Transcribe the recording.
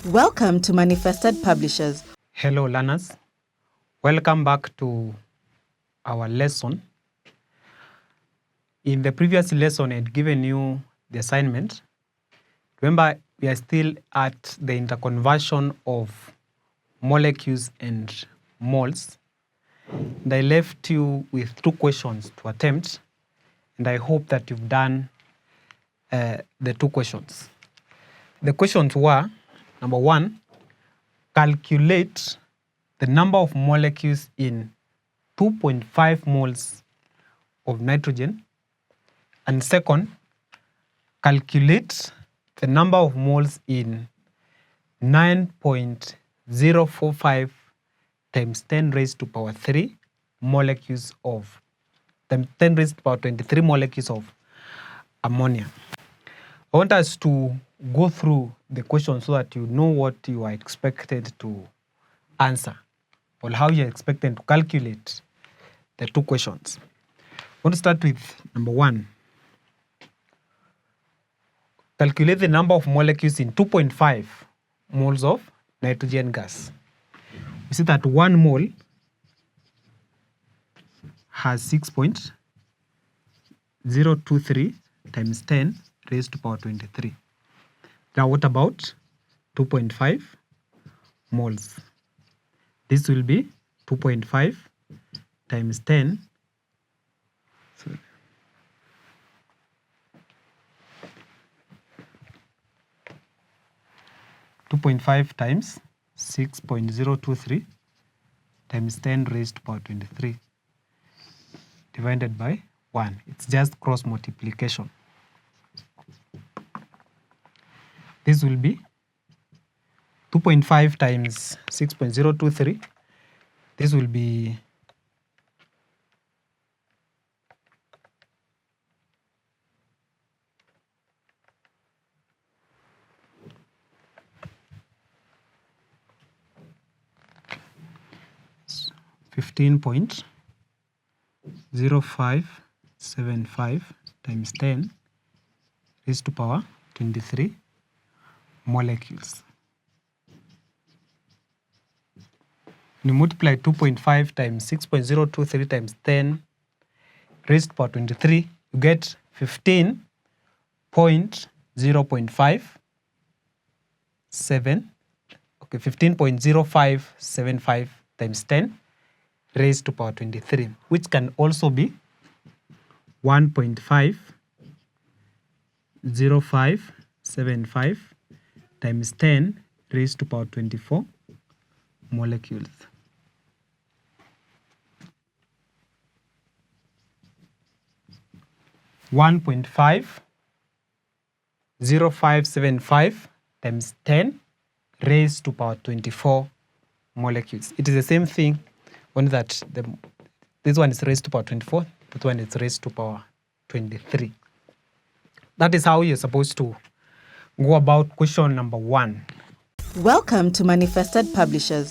Welcome to Manifested Publishers. Hello learners, welcome back to our lesson. In the previous lesson, I had given you the assignment. Remember, we are still at the interconversion of molecules and moles. And I left you with two questions to attempt, and I hope that you've done the two questions. The questions were, number one, calculate the number of molecules in 2.5 moles of nitrogen. And second, calculate the number of moles in 9.045 times 10 raised to power 3 molecules of 10 raised to power 23 molecules of ammonia. I want us to go through the question so that you know what you are expected to answer or how you are expected to calculate the two questions. I want to start with number one. Calculate the number of molecules in 2.5 moles of nitrogen gas. You see that 1 mole has 6.023 times 10 raised to power 23. Now what about 2.5 moles? This will be 2.5 times 10. 2.5 times 6.023 times 10 raised to power 23 divided by 1. It's just cross multiplication. This will be 2.5 times 6.023. This will be 15.0575 times 10 raised to power 23 molecules. You multiply 2.5 times 6.023 times 10 raised to power 23, you get 15.0575 times 10 raised to power 23, which can also be 1.50575 times 10 raised to power 24 molecules. (1.50575) times 10 raised to power 24 molecules. It is the same thing, only that this one is raised to power 24, that one is raised to power 23. That is how you're supposed to go about question number one. Welcome to Manifested Publishers.